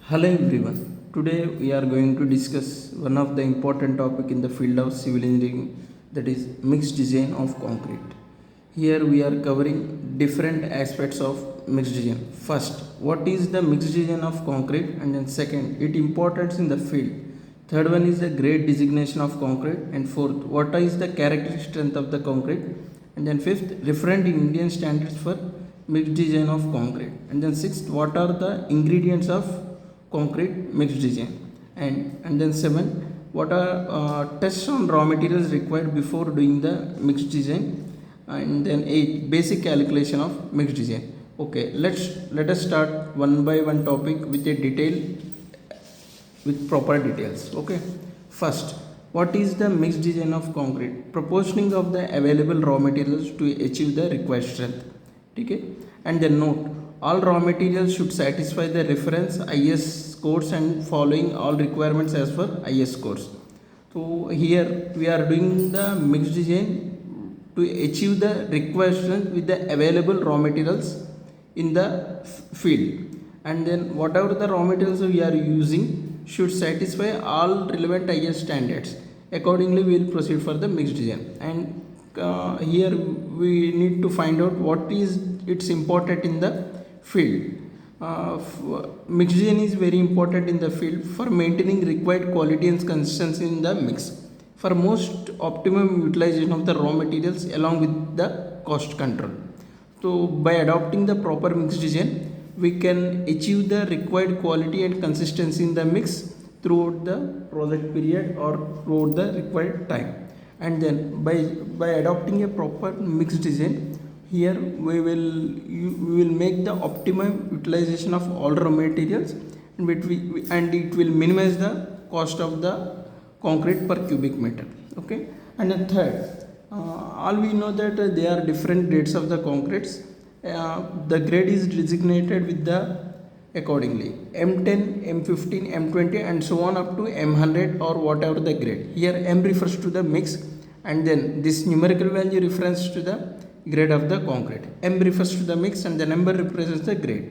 Hello everyone. Today we are going to discuss one of the important topic in the field of civil engineering, that is mixed design of concrete. Here we are covering different aspects of mixed design. First, what is the mixed design of concrete, and then second, its importance in the field. Third one is the grade designation of concrete, and fourth, what is the characteristic strength of the concrete, and then fifth, referent in Indian standards for mixed design of concrete, and then sixth, what are the ingredients of concrete mixed design, and then seven, what are tests on raw materials required before doing the mixed design, and then eight, basic calculation of mixed design. Okay, let us start one by one topic with a detail, with proper details. Okay, first, what is the mixed design of concrete? Proportioning of the available raw materials to achieve the required strength. Okay, and then note, all raw materials should satisfy the reference IS codes and following all requirements as per IS codes. So here we are doing the mixed design to achieve the required strength with the available raw materials in the field, and then whatever the raw materials we are using should satisfy all relevant IS standards. Accordingly, we will proceed for the mixed design, and here we need to find out what is it's important in the field. Mixed design is very important in the field for maintaining required quality and consistency in the mix, for most optimum utilization of the raw materials along with the cost control. So by adopting the proper mix design, we can achieve the required quality and consistency in the mix throughout the project period or throughout the required time. And then by adopting a proper mix design, here we will make the optimum utilization of all raw materials, and it will minimize the cost of the concrete per cubic meter. Okay, and then third, all we know that there are different grades of the concretes. The grade is designated with the accordingly M10, M15, M20 and so on up to M100 or whatever the grade. Here M refers to the mix, and then this numerical value refers to the grade of the concrete. M refers to the mix and the number represents the grade.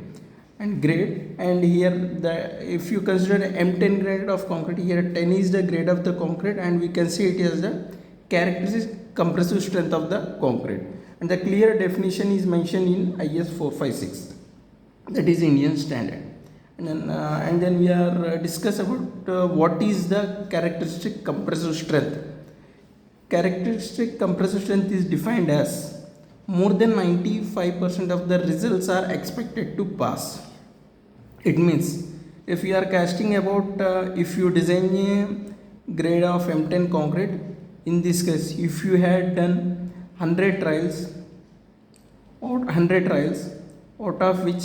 And here the, if you consider M10 grade of concrete, here 10 is the grade of the concrete, and we can see it as the characteristic compressive strength of the concrete, and the clear definition is mentioned in IS 456, that is Indian standard. And then we are discuss about what is the characteristic compressive strength. Characteristic compressive strength is defined as more than 95% of the results are expected to pass. It means if you are casting about if you design a grade of M10 concrete, in this case if you had done 100 trials out of which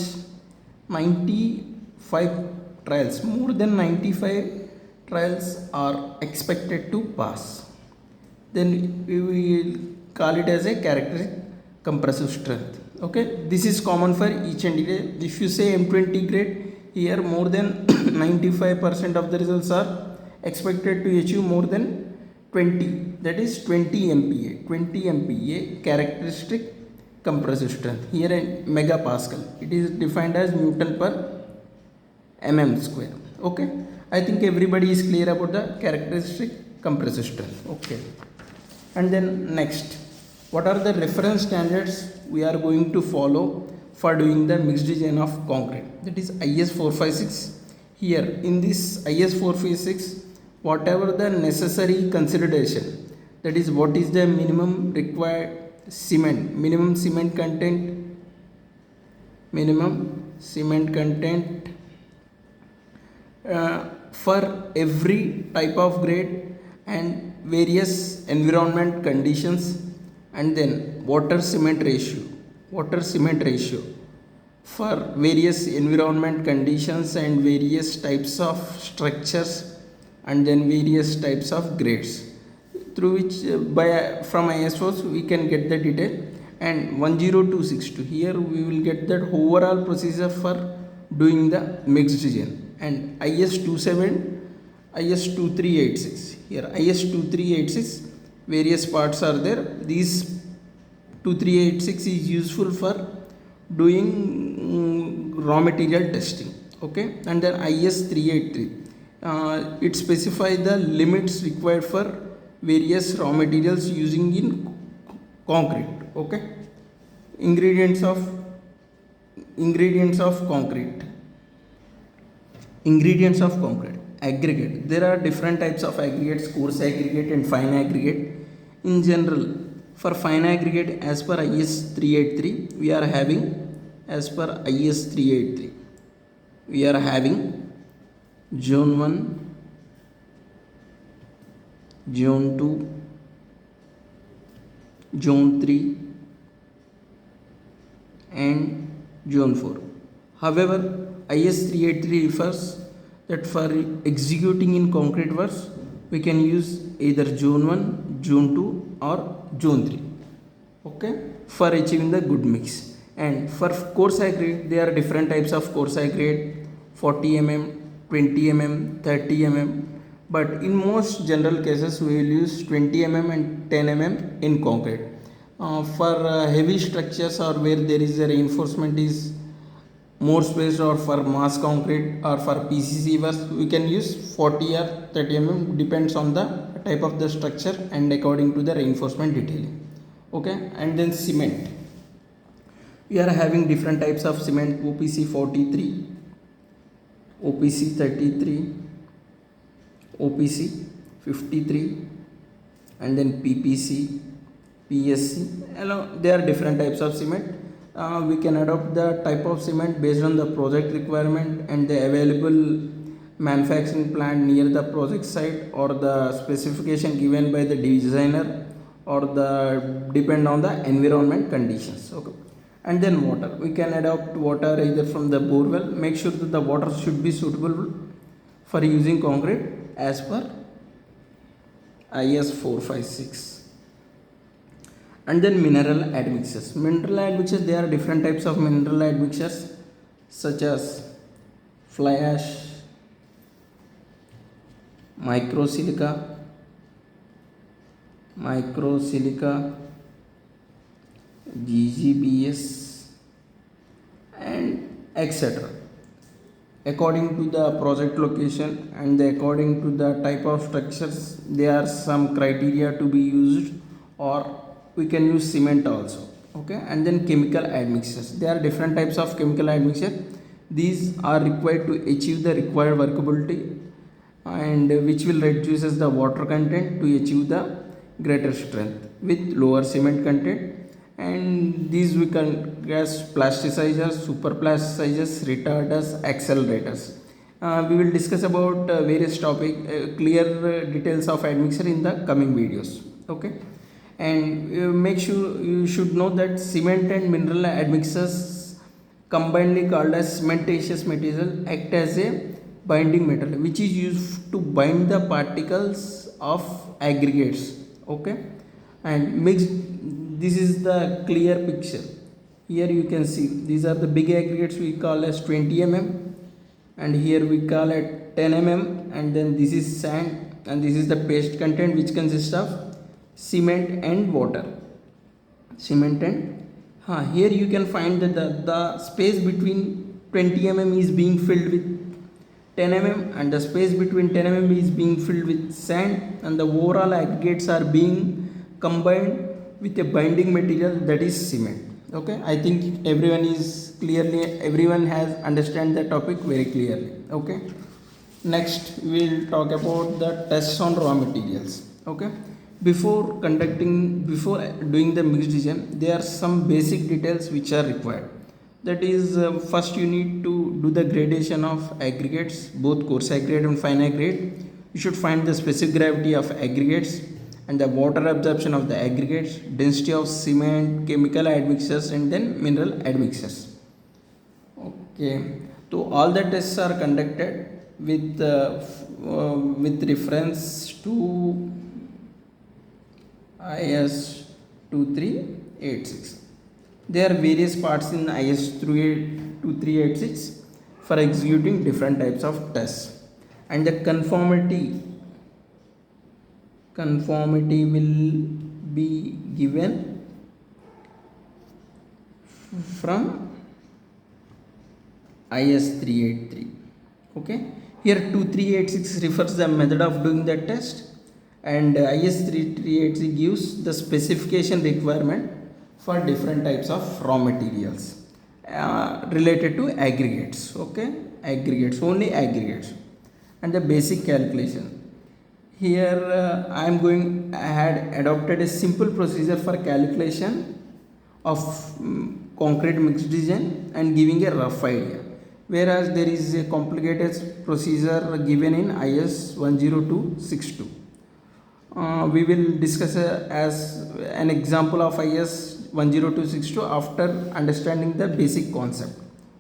95 trials, more than 95 trials are expected to pass, then we will call it as a characteristic compressive strength. Okay, this is common for each and every. If you say M20 grade, here more than 95% of the results are expected to achieve more than 20, that is 20 MPa characteristic compressive strength. Here in megapascal, it is defined as Newton per mm square. Okay, I think everybody is clear about the characteristic compressive strength. Okay, and then next, what are the reference standards we are going to follow for doing the mixed design of concrete? That is IS 456. Here in this IS 456, whatever the necessary consideration, that is what is the minimum required cement, minimum cement content for every type of grade and various environment conditions, and then water cement ratio for various environment conditions and various types of structures, and then various types of grades, through which by from ISOs we can get the detail. And 10262, here we will get that overall procedure for doing the mixed design. And IS 27, IS 2386, here IS 2386, various parts are there. These 2386 is useful for doing raw material testing. okay. And then IS 383, it specifies the limits required for various raw materials using in concrete, okay. Ingredients of concrete. Ingredients of concrete. Aggregate. There are different types of aggregates: coarse aggregate and fine aggregate. In general, for fine aggregate, as per IS 383, we are having, as per IS 383, we are having zone 1, zone 2, zone 3 and zone 4. However, IS 383 refers that for executing in concrete works, we can use either zone 1, zone 2 or zone 3, okay, for achieving the good mix. And for coarse aggregate, there are different types of coarse aggregate: 40 mm, 20 mm, 30 mm. But in most general cases, we will use 20 mm and 10 mm in concrete. For heavy structures or where there is a reinforcement is more space, or for mass concrete or for PCC works, we can use 40 or 30 mm, depends on the type of the structure and according to the reinforcement detailing, okay. And then cement, we are having different types of cement: OPC 43, OPC 33, OPC 53, and then PPC, PSC. There are different types of cement. We can adopt the type of cement based on the project requirement and the available manufacturing plant near the project site, or the specification given by the designer, or the depend on the environment conditions, okay. And then water, we can adopt water either from the bore well. Make sure that the water should be suitable for using concrete as per IS 456. And then mineral admixtures. Mineral admixtures, there are different types of mineral admixtures such as fly ash, microsilica, GGBS, and etc. According to the project location and according to the type of structures, there are some criteria to be used, or we can use cement also, okay. And then chemical admixtures, there are different types of chemical admixture. These are required to achieve the required workability, and which will reduces the water content to achieve the greater strength with lower cement content. And these we can guess: plasticizers, super plasticizers, retarders, accelerators. We will discuss about various topic, clear details of admixture in the coming videos, okay. And make sure you should know that cement and mineral admixtures, combinedly called as cementitious material, act as a binding metal which is used to bind the particles of aggregates, okay. And mix, this is the clear picture. Here you can see these are the big aggregates we call as 20 mm, and here we call it 10 mm, and then this is sand, and this is the paste content which consists of cement and water. Here you can find that the space between 20 mm is being filled with 10 mm, and the space between 10 mm is being filled with sand, and the overall aggregates are being combined with a binding material, that is cement, okay. I think everyone has understand the topic very clearly, okay. Next we will talk about the tests on raw materials, okay. Before doing the mixed design, there are some basic details which are required. That is, first you need to do the gradation of aggregates, both coarse aggregate and fine aggregate. You should find the specific gravity of aggregates and the water absorption of the aggregates, density of cement, chemical admixtures, and then mineral admixtures, okay. So all the tests are conducted with reference to IS 2386. There are various parts in IS 2386 for executing different types of tests, and the conformity will be given from IS 383. Okay, here 2386 refers the method of doing the test, and IS 3383 gives the specification requirement for different types of raw materials related to aggregates. Okay, aggregates, only aggregates, and the basic calculation. Here I had adopted a simple procedure for calculation of concrete mixed design and giving a rough idea, whereas there is a complicated procedure given in IS 10262. We will discuss as an example of IS 10262 after understanding the basic concept.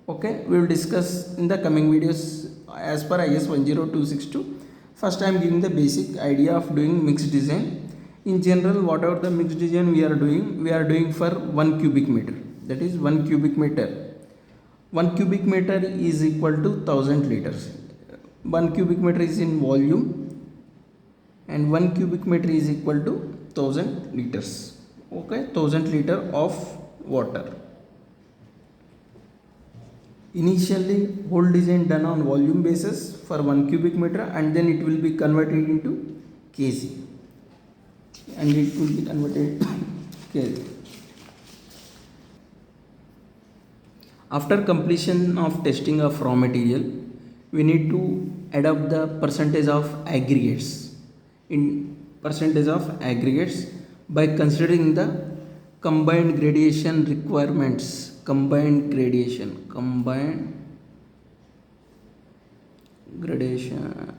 Okay, we will discuss in the coming videos as per IS 10262. First I am giving the basic idea of doing mixed design. In general, whatever the mixed design we are doing for 1 cubic meter, that is 1 cubic meter. 1 cubic meter is equal to 1000 liters. 1 cubic meter is in volume, and 1 cubic meter is equal to 1000 liters. Okay, 1000 liter of water. Initially, whole design done on volume basis for 1 cubic meter, and then it will be converted into kg, and it will be converted kg. After completion of testing of raw material, we need to adopt the percentage of aggregates by considering the combined gradation requirements. Combined gradation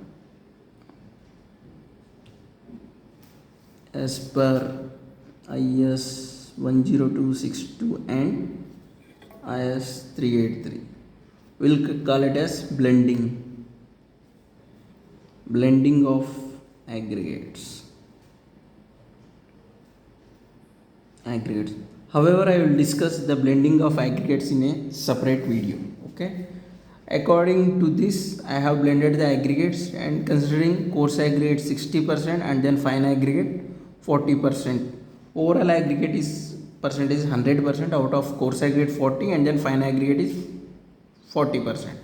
as per IS 10262 and IS 383. We'll call it as blending of aggregates. However, I will discuss the blending of aggregates in a separate video. Okay, according to this, I have blended the aggregates and considering coarse aggregate 60% and then fine aggregate 40%. Overall aggregate is percentage 100% out of coarse aggregate 40, and then fine aggregate is 40%.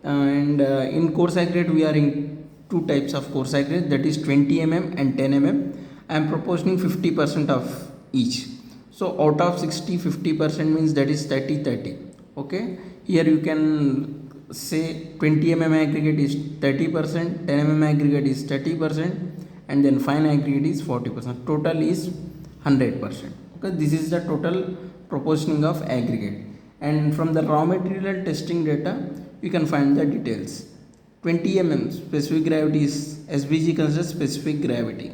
And in coarse aggregate we are in two types of coarse aggregate, that is 20 mm and 10 mm. I am proposing 50% of each. So out of 60, 50% means that is 30-30. Okay, here you can say 20 mm aggregate is 30%, 10 mm aggregate is 30%, and then fine aggregate is 40%. Total is 100%. Okay, this is the total proportioning of aggregate, and from the raw material testing data you can find the details. 20 mm specific gravity is SBG considers specific gravity.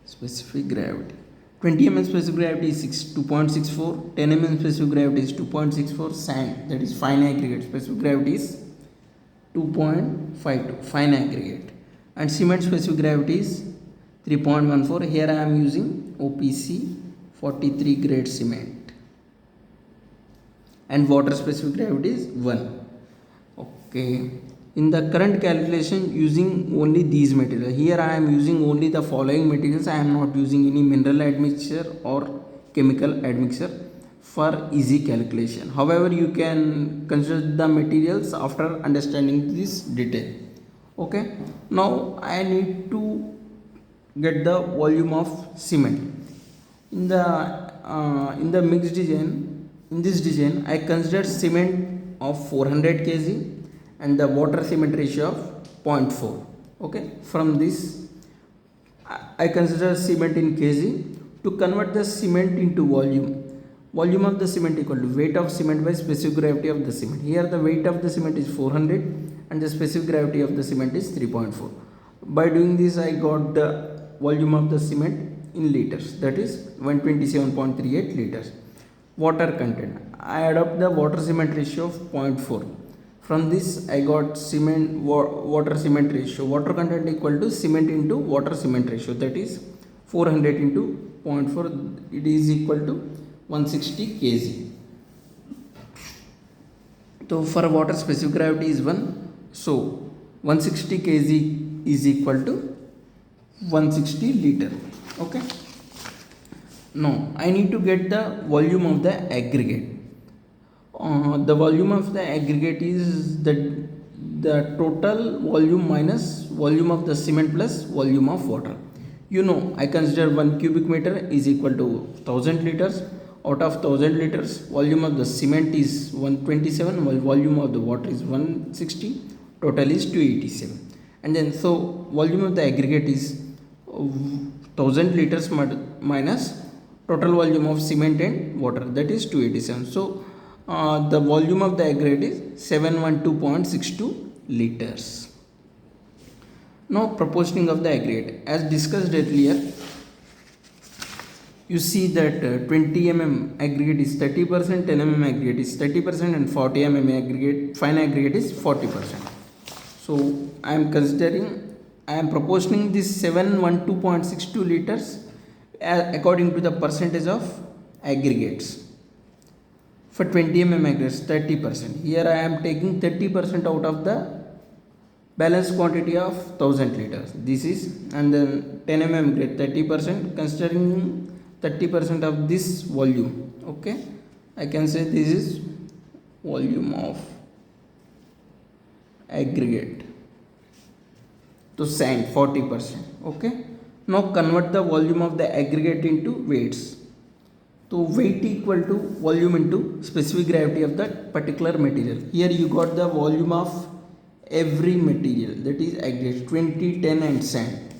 Specific gravity. 20 mm specific gravity is 2.64. 10 mm specific gravity is 2.64. Sand, that is fine aggregate, specific gravity is 2.52. Fine aggregate. And cement specific gravity is 3.14. Here I am using OPC 43 grade cement. And water specific gravity is 1. Okay. In the current calculation, using only these materials. Here I am using only the following materials. I am not using any mineral admixture or chemical admixture for easy calculation. However, you can consider the materials after understanding this detail. Okay, now I need to get the volume of cement. In the mixed design, in this design I considered cement of 400 kg and the water cement ratio of 0.4. Okay, from this I consider cement in kg. To convert the cement into volume of the cement equal to weight of cement by specific gravity of the cement. Here the weight of the cement is 400 and the specific gravity of the cement is 3.4. By doing this I got the volume of the cement in liters, that is 127.38 liters. Water content, I adopt the water cement ratio of 0.4. From this I got cement water cement ratio, water content equal to cement into water cement ratio, that is 400 into 0.4, it is equal to 160 kg. So for water specific gravity is 1, so 160 kg is equal to 160 liter. Okay, No, I need to get the volume of the aggregate. The volume of the aggregate is the total volume minus volume of the cement plus volume of water. You know, I consider 1 cubic meter is equal to 1000 liters. Out of 1000 liters, volume of the cement is 127, while volume of the water is 160. Total is 287. And then so volume of the aggregate is 1000 liters minus total volume of cement and water, that is 287. So the volume of the aggregate is 712.62 liters. Now proportioning of the aggregate, as discussed earlier, you see that 20 mm aggregate is 30%, 10 mm aggregate is 30%, and 40 mm aggregate, fine aggregate is 40%. So I am proportioning this 712.62 liters according to the percentage of aggregates. For 20 mm aggregates 30%. Here I am taking 30% out of the balance quantity of 1000 liters. This is, and then 10 mm aggregate 30%, considering 30% of this volume. Okay, I can say this is volume of aggregate. To sand 40%. Okay, now convert the volume of the aggregate into weights. So weight equal to volume into specific gravity of that particular material. Here you got the volume of every material, that is aggregate 20, 10 and sand.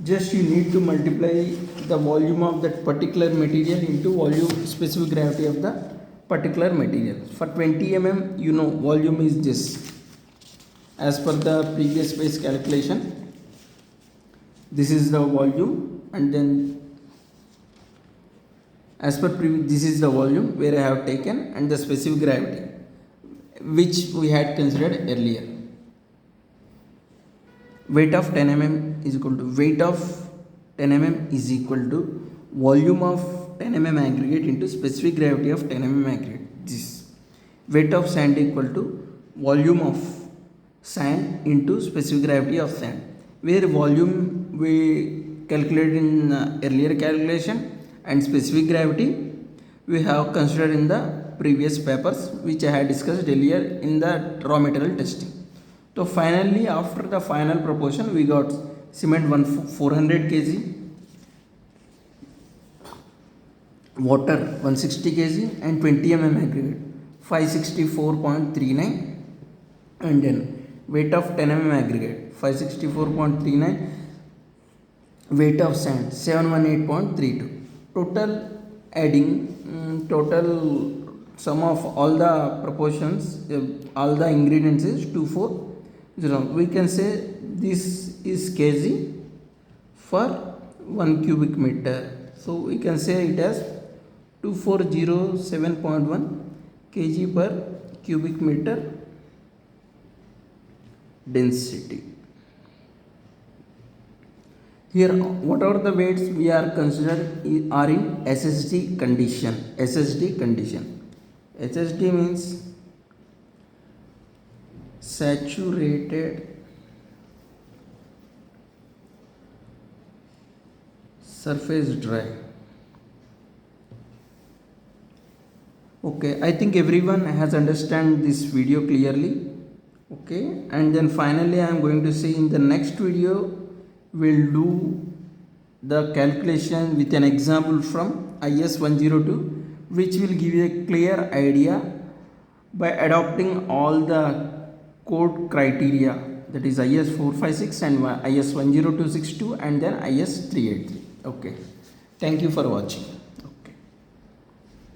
Just you need to multiply the volume of that particular material into volume specific gravity of the particular material. For 20 mm, you know, volume is this. As per the previous base calculation, this is the volume, and then as per this is the volume where I have taken, and the specific gravity which we had considered earlier. Weight of 10 mm is equal to weight of 10 mm is equal to volume of 10 mm aggregate into specific gravity of 10 mm aggregate. This weight of sand equal to volume of sand into specific gravity of sand, where volume we calculated in earlier calculation, and specific gravity we have considered in the previous papers which I had discussed earlier in the raw material testing. So finally, after the final proportion, we got cement 400 kg, water 160 kg, and 20 mm aggregate 564.39, and then weight of 10 mm aggregate 564.39, weight of sand 718.32. Total adding total sum of all the proportions, all the ingredients is 240. We can say this is kg for 1 cubic meter. So we can say it as 2407.1 kg per cubic meter density. Here, whatever the weights we are considered are in SSD condition. SSD condition. SSD means saturated surface dry. Okay, I think everyone has understand this video clearly. Okay, and then finally I am going to say in the next video we'll do the calculation with an example from IS 102, which will give you a clear idea by adopting all the code criteria, that is IS 456 and IS 10262 and then IS 383. Okay, thank you for watching.